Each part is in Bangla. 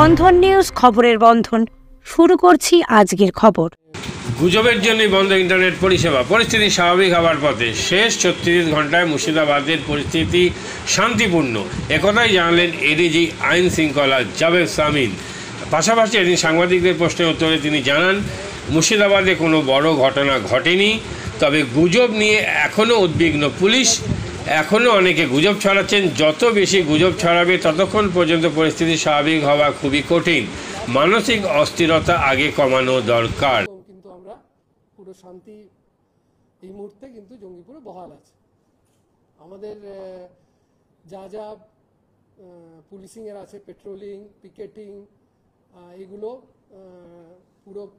বন্ধন নিউজ, খবরের বন্ধন। শুরু করছি আজকের খবর। গুজবের জন্যই বন্ধ ইন্টারনেট পরিষেবা, পরিস্থিতি স্বাভাবিক হবার পথে। শেষ 36 ঘন্টায় মুর্শিদাবাদের পরিস্থিতি শান্তিপূর্ণ, একথাই জানালেন এডিজি আইন শৃঙ্খলা জাভেদ সামিন। পাশাপাশি এদিন সাংবাদিকদের প্রশ্নের উত্তরে তিনি জানান, মুর্শিদাবাদে কোনো বড় ঘটনা ঘটেনি, তবে গুজব নিয়ে এখনও উদ্বিগ্ন পুলিশ। এখনও অনেকে গুজব ছড়াচ্ছেন। যত বেশি গুজব ছড়াবে ততক্ষণ পর্যন্ত পরিস্থিতি স্বাভাবিক হওয়া খুবই কঠিন। মানসিক অস্থিরতা আগে কমানো দরকার। কিন্তু আমরা পুরো শান্তি এই মুহূর্তে কিন্তু জঙ্গিপুরে বহাল আছে। আমাদের যা যা পুলিশিংয়ের আছে, পেট্রোলিং, পিকেটিং, এগুলো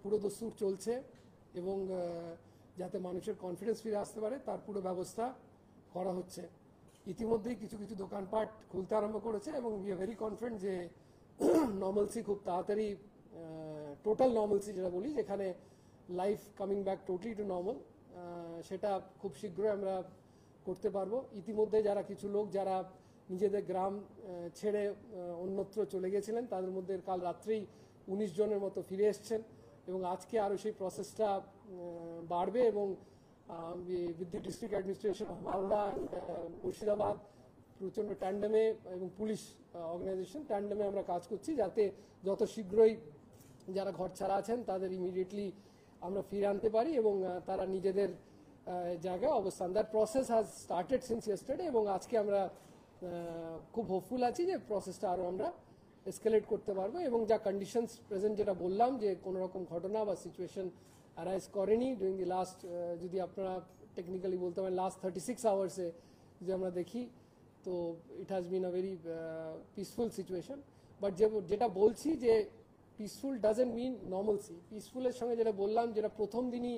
পুরো দস্তুর চলছে এবং যাতে মানুষের কনফিডেন্স ফিরে আসতে পারে তার পুরো ব্যবস্থা করা হচ্ছে। ইতিমধ্যেই কিছু কিছু দোকানপাট খুলতে আরম্ভ করেছে এবং উই আর ভেরি কনফিডেন্ট যে নর্মালসি খুব তাড়াতাড়ি, টোটাল নর্মালসি যেটা বলি, যেখানে life coming back totally to normal, সেটা খুব শীঘ্রই আমরা করতে পারবো। ইতিমধ্যে যারা কিছু লোক যারা নিজেদের গ্রাম ছেড়ে অন্যত্র চলে গেছিলেন, তাদের মধ্যে কাল রাত্রেই 19 জনের মতো ফিরে এসছেন এবং আজকে আরও সেই প্রসেসটা বাড়বে এবং with the district administration of Malda, Murshidabad প্রচণ্ড ট্যান্ডেমে এবং পুলিশ অর্গানাইজেশন ট্যান্ডেমে আমরা কাজ করছি যাতে যত শীঘ্রই যারা ঘর ছাড়া আছেন তাদের ইমিডিয়েটলি আমরা ফিরে আনতে পারি এবং তারা নিজেদের জায়গায় অবস্থান। That process has started since yesterday এবং আজকে আমরা খুব হোপফুল আছি যে প্রসেসটা আরও আমরা এসকেলেট করতে পারবো এবং যা কন্ডিশনস প্রেজেন্ট যেটা বললাম যে কোনো রকম ঘটনা বা সিচুয়েশন অ্যারাইজ করেনি ডুরিং দি লাস্ট, যদি আপনারা টেকনিক্যালি বলতে পারেন লাস্ট 36 আওয়ার্সে যদি আমরা দেখি, তো it has been a very peaceful situation. But যেটা বলছি যে পিসফুল ডাজেন্ট মিন নর্মালসি। পিসফুলের সঙ্গে যেটা বললাম, যেটা প্রথম দিনই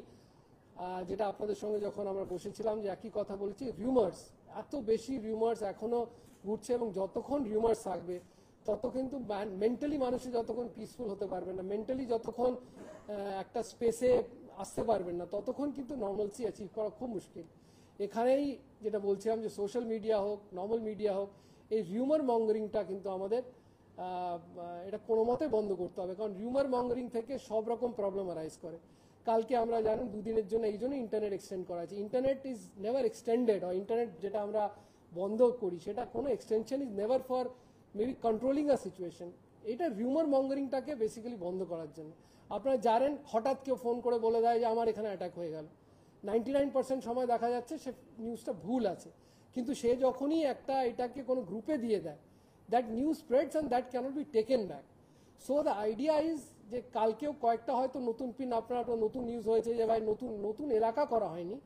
যেটা আপনাদের সঙ্গে যখন আমরা বসেছিলাম যে একই কথা বলেছি, রিউমার্স, এত বেশি রিউমার্স এখনও ঘুরছে এবং যতক্ষণ রিউমার্স থাকবে তত কিন্তু মেন্টালি মানুষের যতক্ষণ পিসফুল হতে পারবে না, মেন্টালি যতক্ষণ একটা স্পেসে আসতে পারবেন না, ততক্ষণ কিন্তু নর্মালসি অ্যাচিভ করা খুব মুশকিল। এখানেই যেটা বলছিলাম যে সোশ্যাল মিডিয়া হোক, নর্মাল মিডিয়া হোক, এই রিউমার মঙ্গারিংটা কিন্তু আমাদের এটা কোনো মতে বন্ধ করতে হবে, কারণ রিউমার মঙ্গারিং থেকে সব রকম প্রবলেম অ্যারাইজ করে। কালকে আমরা জানেন 2 দিনের জন্য এই জন্য ইন্টারনেট এক্সটেন্ড করা আছে। ইন্টারনেট ইজ নেভার এক্সটেন্ডেড, আর ইন্টারনেট যেটা আমরা বন্ধ করি সেটা কোনো extension is never for maybe controlling a situation. এটা রিউমার মঙ্গারিংটাকে বেসিক্যালি বন্ধ করার জন্য। আপনারা জানেন হঠাৎ কেউ ফোন করে বলে দেয় যে আমার এখানে অ্যাটাক হয়ে গেল, 99% সময় দেখা যাচ্ছে সে নিউজটা ভুল আছে, কিন্তু সে যখনই এটাকে কোনো গ্রুপে দিয়ে দেয়, that news spreads and that cannot be taken back. So the idea is যে কালকেও কয়েকটা হয়তো নতুন পিন, আপনার নতুন নিউজ হয়েছে যে ভাই নতুন এলাকা করা হয়নি,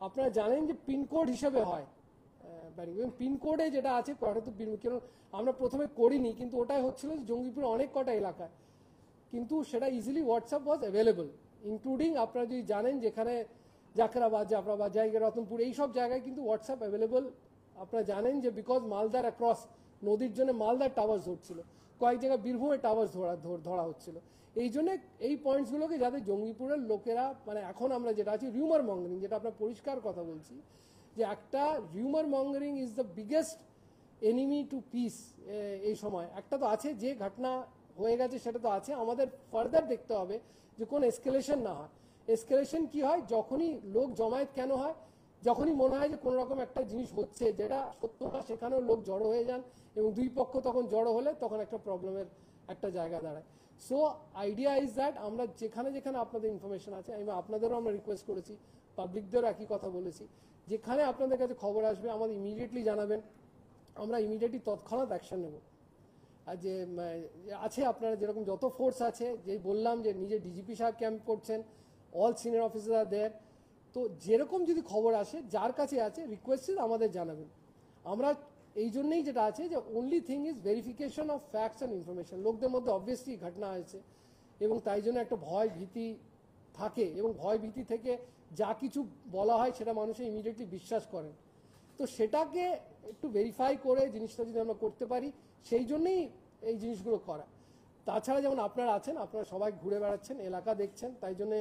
আপনারা জানেন যে পিনকোড হিসেবে হয়। পিনকোডে যেটা আছে হয়তো আমরা প্রথমে করিনি, কিন্তু ওটাই হচ্ছিল যে জঙ্গিপুরে অনেক কটা এলাকায়, কিন্তু সেটা ইজিলি হোয়াটসঅ্যাপ ওয়াজ অ্যাভেলেবল, ইনক্লুডিং আপনারা যদি জানেন যেখানে জাকরাবাদ, জাফরাবাদ, জায়গা, রতনপুর, এইসব জায়গায় কিন্তু হোয়াটসঅ্যাপ অ্যাভেলেবল। আপনারা জানেন যে বিকজ মালদার অ্যাক্রস নদীর জন্য মালদার টাওয়ার্স ধরছিল, কয়েক জায়গায় বীরভূমের টাওয়ার্স ধরা হচ্ছিল। এই জন্য এই পয়েন্টসগুলোকে যাতে জঙ্গিপুরের লোকেরা, মানে এখন আমরা যেটা আছি রিউমার মঙ্গারিং, যেটা আপনার পরিষ্কার কথা বলছি যে একটা rumour mongering is the biggest enemy to peace. এই সময় একটা তো আছে যে ঘটনা হয়ে গেছে সেটা তো আছে, আমাদের ফার্দার দেখতে হবে যে কোন এসকেলেশন না হয়। এসকেলেশন কি হয়? যখনই লোক জমায়েত কেন হয়? যখনই মনে হয় যে কোনো রকম একটা জিনিস হচ্ছে যেটা সত্য না, সেখানেও লোক জড়ো হয়ে যান এবং দুই পক্ষ তখন জড়ো হলে তখন একটা প্রবলেমের একটা জায়গা দাঁড়ায়। সো আইডিয়া ইজ দ্যাট আমরা যেখানে যেখানে আপনাদের ইনফরমেশন আছে, আমি আপনাদেরও আমরা রিকোয়েস্ট করেছি, পাবলিকদেরও একই কথা বলেছি, যেখানে আপনাদের কাছে খবর আসবে আমাদের ইমিডিয়েটলি জানাবেন, আমরা ইমিডিয়েটলি তৎক্ষণাৎ অ্যাকশন নেব। আর যে আছে আপনারা যেরকম যত ফোর্স আছে, যে বললাম যে নিজে ডিজিপি সাহেব ক্যাম্প করছেন, অল সিনিয়র অফিসার আর দেয়ার, তো যেরকম যদি খবর আসে যার কাছে আছে রিকোয়েস্ট আমাদের জানাবেন। আমরা এই জন্যই যেটা আছে যে only thing is verification of facts and information. লোকদের মধ্যে অবভিয়াসলি ঘটনা হয়েছে এবং তাই জন্য একটা ভয় ভীতি থাকে এবং ভয় ভীতি থেকে যা কিছু বলা হয় সেটা মানুষে ইমিডিয়েটলি বিশ্বাস করেন। তো সেটাকে একটু ভেরিফাই করে জিনিসটা যদি আমরা করতে পারি, সেই জন্যই এই জিনিসগুলো করা। তাছাড়া যেমন আপনারা আছেন, আপনারা সবাই ঘুরে বেড়াচ্ছেন, এলাকা দেখছেন, তাই জন্যে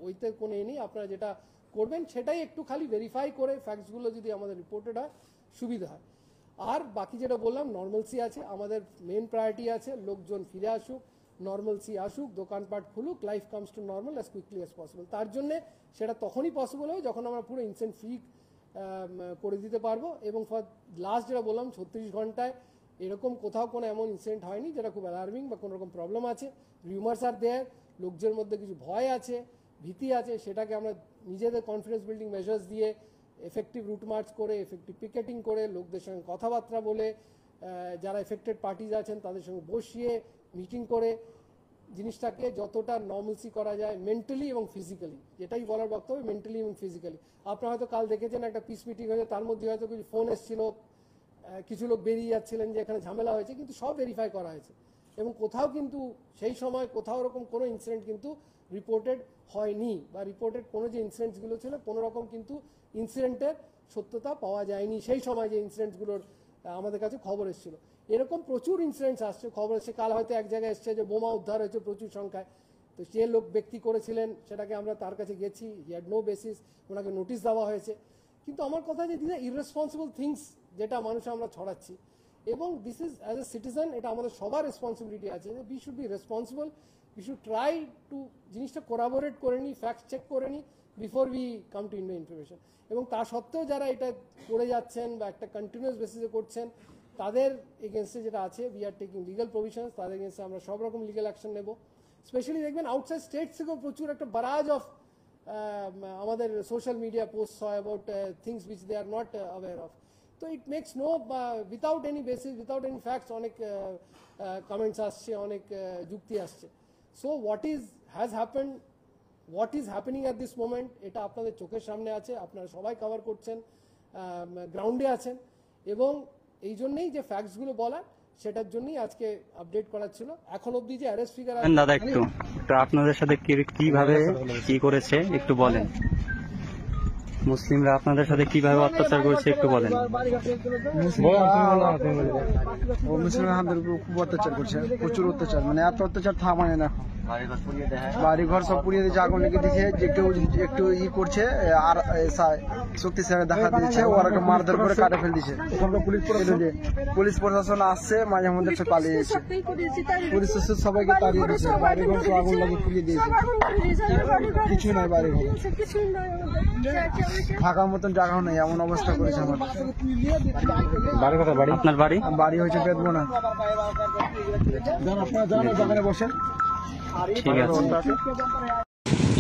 ওইতে কোনো নেই। আপনারা যেটা করবেন সেটাই একটু খালি ভেরিফাই করে ফ্যাক্টসগুলো যদি আমাদের রিপোর্টেড হয় সুবিধা হয়। আর বাকি যেটা বললাম নর্মালসি আছে, আমাদের মেন প্রায়োরিটি আছে লোকজন ফিরে আসুক, নর্মালসি আসুক, দোকানপাট খুলুক, life comes to normal as quickly as possible. তার জন্যে সেটা তখনই পসিবল হবে যখন আমরা পুরো ইনসিডেন্ট ফ্রি করে দিতে পারবো। এবং ফর লাস্ট যেটা বললাম 36 ঘন্টায় এরকম কোথাও কোনো এমন ইনসিডেন্ট হয়নি যেটা খুব অ্যালার্মিং বা কোনো রকম প্রবলেম আছে। রিউমার্স আর দেয়ার, লোকজনের মধ্যে কিছু ভয় আছে, ভীতি আছে, সেটাকে আমরা নিজেদের কনফিডেন্স বিল্ডিং মেজার্স দিয়ে এফেক্টিভ রুট মার্চ করে, এফেক্টিভ পিকেটিং করে, লোকদের সঙ্গে কথাবার্তা বলে, যারা এফেক্টেড পার্টিজ আছেন তাদের সঙ্গে বসিয়ে মিটিং করে জিনিসটাকে যতটা নর্মালসি করা যায় মেন্টালি এবং ফিজিক্যালি, যেটাই বলার বক্তব্য মেন্টালি এবং ফিজিক্যালি। আপনারা হয়তো কাল দেখেছেন একটা পিস মিটিং হয়েছে, তার মধ্যে হয়তো কিছু ফোন এসেছিল, কিছু লোক বেরিয়ে যাচ্ছিলেন যে এখানে ঝামেলা হয়েছে, কিন্তু সব ভেরিফাই করা হয়েছে এবং কোথাও কিন্তু সেই সময় কোথাও এরকম কোনো ইনসিডেন্ট কিন্তু রিপোর্টেড হয়নি, বা রিপোর্টেড কোনো যে ইনসিডেন্টসগুলো ছিল কোনো রকম কিন্তু ইনসিডেন্টের সত্যতা পাওয়া যায়নি সেই সময় যে ইনসিডেন্টসগুলোর আমাদের কাছে খবর এসেছিল। এরকম প্রচুর ইনসিডেন্টস আসছে, খবর এসছে, কাল হয়তো এক জায়গায় এসছে যে বোমা উদ্ধার হয়েছে প্রচুর সংখ্যায়, তো যে লোক ব্যক্তি করেছিলেন সেটাকে আমরা তার কাছে গেছি, হি হ্যাড নো বেসিস, ওনাকে নোটিশ দেওয়া হয়েছে। কিন্তু আমার কথা যে দিস আর ইররেসপন্সিবল থিংস যেটা মানুষ আমরা ছড়াচ্ছি, এবং this is as a citizen এটা আমাদের সবার রেসপন্সিবিলিটি আছে যে we should be responsible, we should try to জিনিসটা কোরাবোরেট করে নিই, ফ্যাক্ট চেক করে নিই before we come to information. এবং তা সত্ত্বেও যারা এটা করে যাচ্ছেন বা একটা কন্টিনিউয়াস বেসিসে করছেন তাদের এগেনস্টে যেটা আছে we are taking legal provisions, তাদের এগেনস্টে আমরা সব রকম লিগাল অ্যাকশন নেব। স্পেশালি দেখবেন আউটসাইড স্টেটস থেকেও প্রচুর একটা বারাজ অফ আমাদের সোশ্যাল মিডিয়া পোস্ট হয় about things which they are not aware of. তো it makes no without any basis, without any facts অনেক কমেন্টস আসছে, অনেক যুক্তি আসছে। So what has happened, what is happening at this moment, এটা আপনাদের চোখের সামনে আছে, আপনারা সবাই কভার করছেন, গ্রাউন্ডে আছেন, এবং এই জন্যই যে ফ্যাক্টসগুলো বলা সেটার জন্যই আজকে আপডেট করার ছিল। এখন অবধি যে অ্যারেস্ট ফিগার দাদা একটু তো আপনাদের সাথে কিভাবে কি করেছে একটু বলেন, মুসলিমরা আপনাদের সাথে কিভাবে অত্যাচার করেছে একটু বলেন। মুসলিমরা আমাদের উপর খুব অত্যাচার করছে, প্রচুর অত্যাচার, মানে এত অত্যাচার থামায় না। বাড়ি ঘর সব পুড়িয়ে দিয়েছে, আগুন লেগে দিয়েছে, যে কেউ একটু করছে আর শক্তিশালী দেখা দিয়েছে, ওরা মারধর করে কাটে ফেল দিয়েছে। পুলিশ প্রশাসন আসছে, মাঝে মধ্যে সব পালিয়ে যাচ্ছে, পুলিশ সবাইকে তাড়িয়ে দিয়েছে, বাড়ি ঘর সব আগুন লাগিয়ে পুড়িয়ে দিয়েছে, কিছু নাই বাড়ি ঘর, থাকার মতন জায়গাও নেই, এমন অবস্থা করেছে আমাদের। আপনার বাড়ি? বাড়ি হয়েছে বেদবনা। আপনারা বসেন। ঠিক আছে।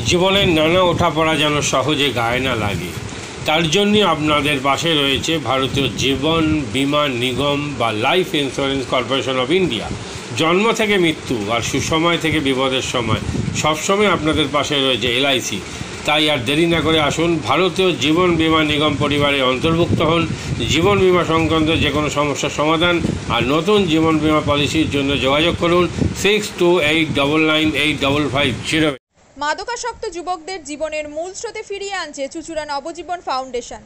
জীবনের নানা ওঠাপড়া যেন সহজে গায়ে না লাগে, তার জন্য আপনাদের পাশে রয়েছে ভারতীয় জীবন বীমা নিগম বা life insurance corporation of India. জন্ম থেকে মৃত্যু আর সুসময় থেকে বিপদের সময় সবসময় আপনাদের পাশে রয়েছে এলআইসি। তাই আর দেরি না করে আসুন, ভারতীয় জীবন বীমা নিগম পরিবারে অন্তর্ভুক্ত হন। জীবন বীমা সংক্রান্ত যে কোনো সমস্যার সমাধান আর নতুন জীবন বীমা পলিসির জন্য যোগাযোগ করুন 6289985550। মাদকাসক্ত যুবকদের জীবনের মূল স্রোতে ফিরিয়ে আনছে চুঁচুড়া নবজীবন ফাউন্ডেশন।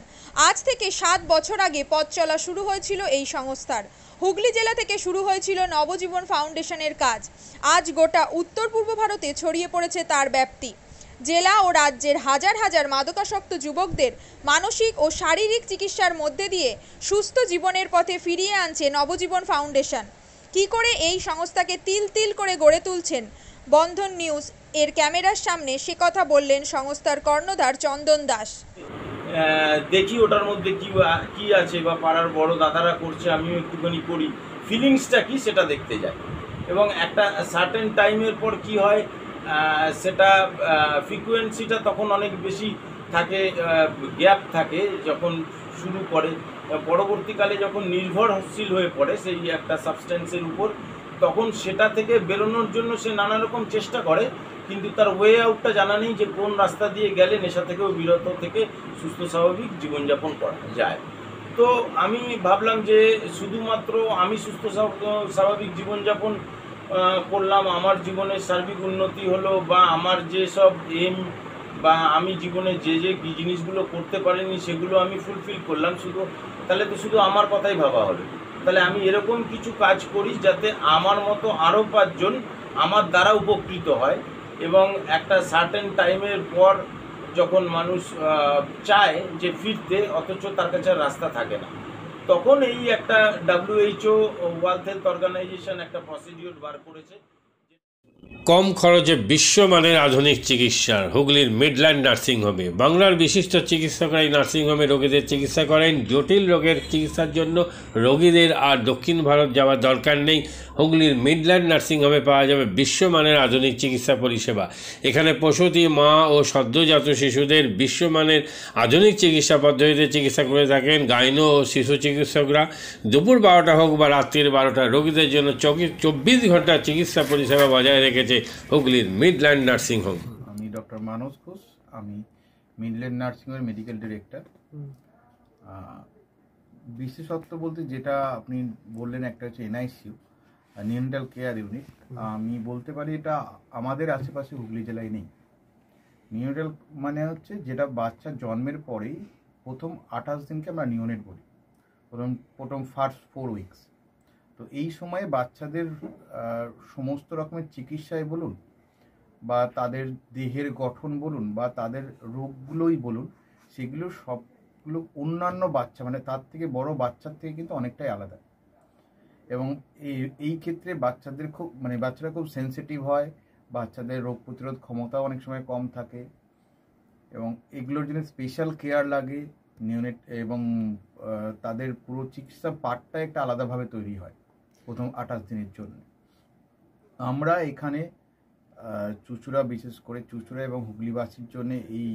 আজ থেকে 7 বছর আগে পথ চলা শুরু হয়েছিল এই সংস্থার। হুগলি জেলা থেকে শুরু হয়েছিল নবজীবন ফাউন্ডেশনের কাজ। আজ গোটা উত্তর পূর্ব ভারতে ছড়িয়ে পড়েছে তার ব্যাপ্তি। জেলা ও রাজ্যের হাজার হাজার মাদকাসক্ত যুবকদের মানসিক ও শারীরিক চিকিৎসার মধ্যে দিয়ে সুস্থ জীবনের পথে ফিরিয়ে আনছে নবজীবন ফাউন্ডেশন। কি করে এই সংস্থাকে তিল তিল করে গড়ে তুলছেন বন্ধন নিউজ এর ক্যামেরার সামনে, সে কথা বললেন সংস্থার কর্ণধার চন্দন দাস। দেখি ওটার মধ্যে কি আছে, বা পাড়ার বড় দাদারা করছে, আমিও একটুখানি করি, ফিলিংসটা কি সেটা দেখতে যাই। এবং একটা সার্টেন টাইমের পর কি হয়, সেটা ফ্রিকোয়েন্সিটা তখন অনেক বেশি থাকে, গ্যাপ থাকে যখন শুরু করে, পরবর্তীকালে যখন নির্ভরশীল হয়ে পড়ে সেই একটা সাবস্টেন্সের উপর, তখন সেটা থেকে বেরোনোর জন্য সে নানা রকম চেষ্টা করে, কিন্তু তার ওয়ে আউটটা জানা নেই যে কোন রাস্তা দিয়ে গেলে নেশা থেকেও বিরত থেকে সুস্থ স্বাভাবিক জীবনযাপন করা যায়। তো আমি ভাবলাম যে শুধুমাত্র আমি সুস্থ স্বাভাবিক জীবনযাপন করলাম, আমার জীবনের সার্বিক উন্নতি হলো, বা আমার যে সব এম বা আমি জীবনে যে জিনিসগুলো করতে পারিনি সেগুলো আমি ফুলফিল করলাম, তাহলে তো শুধু আমার কথাই ভাবা হলো। তাহলে আমি এরকম কিছু কাজ করি যাতে আমার মতো আরও 5 জন আমার দ্বারা উপকৃত হয়, এবং একটা সার্টেন টাইমের পর যখন মানুষ চায় যে ফিরতে, অথচ তার কাছে রাস্তা থাকে না, তখন এই একটা WHO ওয়ার্ল্ড হেলথ অর্গানাইজেশন একটা প্রসিডিউর বার করেছে। কম খরচে বিশ্বমানের আধুনিক চিকিৎসার হুগলির মিডল্যান্ড নার্সিংহোমে বাংলার বিশিষ্ট চিকিৎসকরা এই নার্সিংহোমে রোগীদের চিকিৎসা করেন। জটিল রোগের চিকিৎসার জন্য রোগীদের আর দক্ষিণ ভারত যাওয়ার দরকার নেই। হুগলির মিডল্যান্ড নার্সিংহোমে পাওয়া যাবে বিশ্বমানের আধুনিক চিকিৎসা পরিষেবা। এখানে প্রসূতি, মা ও সদ্যজাত শিশুদের বিশ্বমানের আধুনিক চিকিৎসা পদ্ধতিতে চিকিৎসা করে থাকেন গাইনো ও শিশু চিকিৎসকরা। দুপুর 12টা হোক বা রাত্রির 12টা, রোগীদের জন্য 24 ঘন্টা চিকিৎসা পরিষেবা বজায় রেখেছে হুগলির মিডল্যান্ড নার্সিংহোম। আমি ডক্টর মানস ঘোষ, আমি মিডল্যান্ড নার্সিংহোমের মেডিকেল ডিরেক্টর। বিশেষত্ব বলতে যেটা আপনি বললেন, একটা হচ্ছে NICU, নিউনেটাল কেয়ার ইউনিট। আমি বলতে পারি এটা আমাদের আশেপাশে হুগলি জেলায় নেই। নিউনেটাল মানে হচ্ছে যেটা বাচ্চা জন্মের পরেই প্রথম 28 দিনকে আমরা নিউনেট বলি, প্রথম ফার্স্ট 4 উইকস। তো এই সময়ে বাচ্চাদের সমস্ত রকমের চিকিৎসায় বলুন বা তাদের দেহের গঠন বলুন বা তাদের রোগগুলোই বলুন, সেগুলো সবগুলো অন্যান্য বাচ্চা মানে তার থেকে বড় বাচ্চার থেকে কিন্তু অনেকটাই আলাদা। এবং এই ক্ষেত্রে বাচ্চারা খুব সেন্সিটিভ হয়, বাচ্চাদের রোগ প্রতিরোধ ক্ষমতা অনেক সময় কম থাকে এবং এগুলোর জন্য স্পেশাল কেয়ার লাগে নিউনেট, এবং তাদের পুরো চিকিৎসা পার্টটা একটা আলাদাভাবে তৈরি হয় প্রথম 28 দিনের জন্য। আমরা এখানে চুঁচুড়া, বিশেষ করে চুঁচুড়া এবং হুগলিবাসীর জন্য এই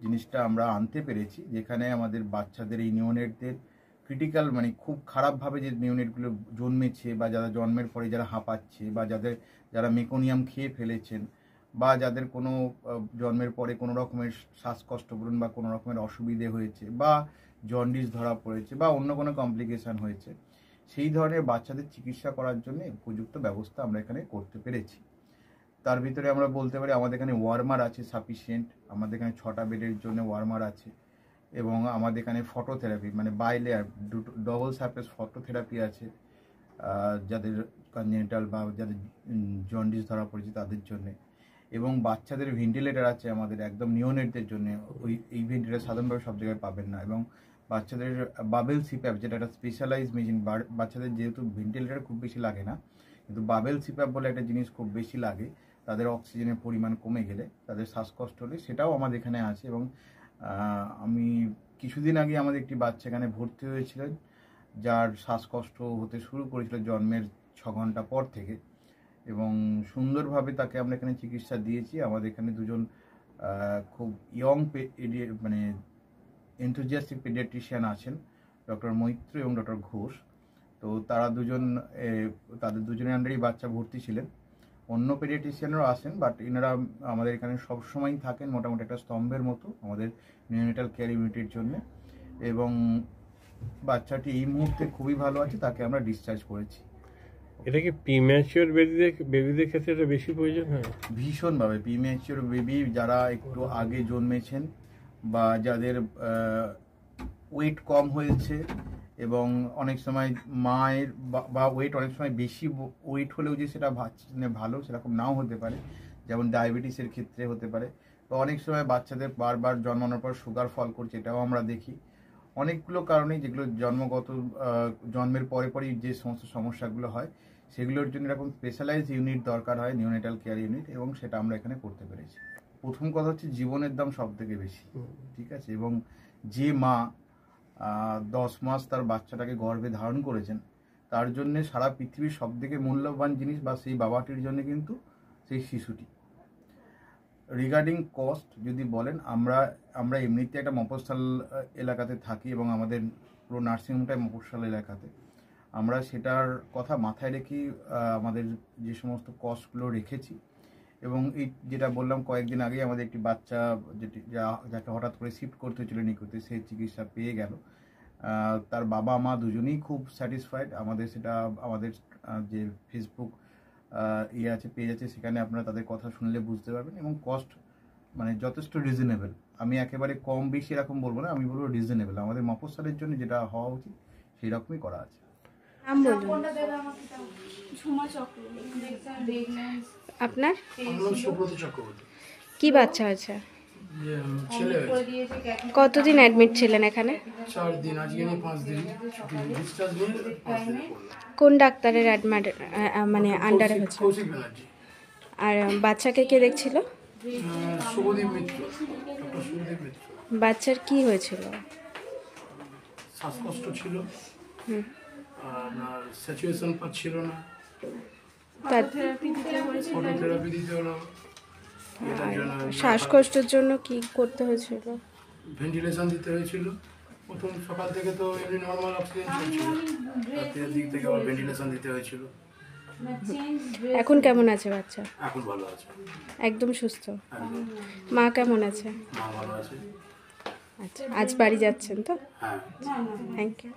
জিনিসটা আমরা আনতে পেরেছি, যেখানে আমাদের বাচ্চাদের এই নিউনেটদের ক্রিটিক্যাল মানে খুব খারাপভাবে যে নিউনেটগুলো জন্মেছে বা যারা জন্মের পরে যারা হাঁপাচ্ছে বা যারা মেকোনিয়াম খেয়ে ফেলেছেন বা যাদের কোনো জন্মের পরে কোনো রকমের শ্বাসকষ্ট বলুন বা কোনো রকমের অসুবিধে হয়েছে বা জন্ডিস ধরা পড়েছে বা অন্য কোনো কমপ্লিকেশান হয়েছে, সেই ধরনের বাচ্চাদের চিকিৎসা করার জন্য উপযুক্ত ব্যবস্থা আমরা এখানে করতে পেরেছি। তার ভিতরে আমরা বলতে পারি আমাদের এখানে ওয়ার্মার আছে সাফিসিয়েন্ট, আমাদের এখানে 6টা বেডের জন্য ওয়ার্মার আছে এবং আমাদের এখানে ফটোথেরাপি মানে বাইলেয়ার ডবল সারফেস ফটোথেরাপি আছে যাদের কনজেনিটাল বা যাদের জন্ডিস ধরা পড়েছে তাদের জন্যে, এবং বাচ্চাদের ভেন্টিলেটর আছে আমাদের একদম নিওনেটদের জন্য। এই ভেন্টিলেটর সাধারণভাবে সব জায়গায় পাবেন না, এবং বাচ্চাদের বাবেল সিপ্যাপ যেটা একটা স্পেশালাইজ মেশিন, বাচ্চাদের যেহেতু ভেন্টিলেটর খুব বেশি লাগে না, কিন্তু বাবেল সিপ্যাপ বলে একটা জিনিস খুব বেশি লাগে তাদের অক্সিজেনের পরিমাণ কমে গেলে, তাদের শ্বাসকষ্ট হলে, সেটাও আমাদের এখানে আছে। এবং আমি কিছুদিন আগে আমাদের একটি বাচ্চা এখানে ভর্তি হয়েছিলেন যার শ্বাসকষ্ট হতে শুরু করেছিল জন্মের 6 ঘন্টা পর থেকে, এবং সুন্দরভাবে তাকে আমরা এখানে চিকিৎসা দিয়েছি। আমাদের এখানে দুজন খুব ইয়ং মানে এনথুজিয়াস্টিক পেডিয়াট্রিশিয়ান আছেন, ডক্টর মৈত্র এবং ডক্টর ঘোষ। তো তাদের দুজনের আন্ডারেই বাচ্চা ভর্তি ছিলেন। অন্য পেডিয়াট্রিশিয়ানরাও আসেন, বাট এনারা আমাদের এখানে সবসময়ই থাকেন মোটামুটি একটা স্তম্ভের মতো আমাদের নিউনেটাল কেয়ার ইউনিটের জন্য। এবং বাচ্চাটি এই মুহূর্তে খুবই ভালো আছে, তাকে আমরা ডিসচার্জ করেছি। এটা কি প্রিম্যাচিওর বেবিদের ক্ষেত্রে এটা বেশি প্রয়োজন হয়? ভীষণভাবে প্রিম্যাচিওর বেবি যারা একটু আগে জন্মেছেন বা যাদের ওয়েট কম হয়েছে, এবং অনেক সময় মায়ের বা ওয়েট অনেক সময় বেশি ওয়েট হলেও যে সেটা ভালো সেরকম নাও হতে পারে, যেমন ডায়াবেটিসের ক্ষেত্রে হতে পারে, বা অনেক সময় বাচ্চাদের বারবার জন্মানোর পর সুগার ফল করছে, এটাও আমরা দেখি। অনেকগুলো কারণেই যেগুলো জন্মের পরেই যে সমস্ত সমস্যাগুলো হয় সেগুলোর জন্য এরকম স্পেশালাইজ ইউনিট দরকার হয়, নিউনেটাল কেয়ার ইউনিট, এবং সেটা আমরা এখানে করতে পেরেছি। প্রথম কথা হচ্ছে জীবনের দাম সব থেকে বেশি, ঠিক আছে, এবং যে মা 10 মাস তার বাচ্চাটাকে গর্ভে ধারণ করেছেন তার জন্য সারা পৃথিবীর সব থেকে মূল্যবান জিনিস বা সেই বাবাটির জন্য কিন্তু সেই শিশুটি। রিগার্ডিং কস্ট যদি বলেন, আমরা এমনিতে একটা মফস্বল এলাকাতে থাকি এবং আমাদের পুরো নার্সিংহোমটাই মফস্বল এলাকাতে। আমরা সেটার কথা মাথায় রেখে আমাদের যে সমস্ত কস্টগুলো রেখেছি, এবং এই যেটা বললাম কয়েকদিন আগেই আমাদের একটি বাচ্চা যাকে হঠাৎ করে শিফট করতে হয়েছিল নিকুতে, সেই চিকিৎসা পেয়ে গেল। তার বাবা মা দুজনেই খুব স্যাটিসফাইড। আমাদের যে ফেসবুক পেজ আছে, সেখানে আপনারা তাদের কথা শুনলে বুঝতে পারবেন, এবং কস্ট মানে যথেষ্ট রিজনেবল। আমি একেবারে কম বেশি এরকম বলবো না, আমি বলবো রিজনেবল। আমাদের মফস্বলের জন্য যেটা হওয়া উচিত সেই রকমই করা আছে। আপনার কি বাচ্চা আছে? যে ছেলে হয়েছে। কতদিন অ্যাডমিট ছিলেন এখানে? 4 দিন, আজকে নিয়ে 5 দিন ডিসচার্জ নিয়ে 5 দিন কোন ডাক্তারের মানে আন্ডারে হয়েছে? কৌশিক ব্যানার্জি। আর বাচ্চাকে কে দেখছিল? শুভদীপ মিত্র, ডক্টর শুভদীপ মিত্র। বাচ্চার কি হয়েছিল? শ্বাসকষ্ট ছিল, আর স্যাচুয়েশন পাচ্ছিল না, ফটোথেরাপি দিতে হলো। এটার জন্য শ্বাসকষ্টের জন্য কি করতে হয়েছিল? ভেন্টিলেশন দিতে হয়েছিল। প্রথম সকাল থেকে তো এমনি নর্মাল অক্সিজেন চলছিল, রাতের দিক থেকে আবার ভেন্টিলেশন দিতে হয়েছিল। এখন কেমন আছে বাচ্চা? এখন ভালো আছে, একদম সুস্থ। একদম। মা কেমন আছে? মা ভালো আছে। আচ্ছা, আজ বাড়ি যাচ্ছেন তো? হ্যাঁ। Thank you.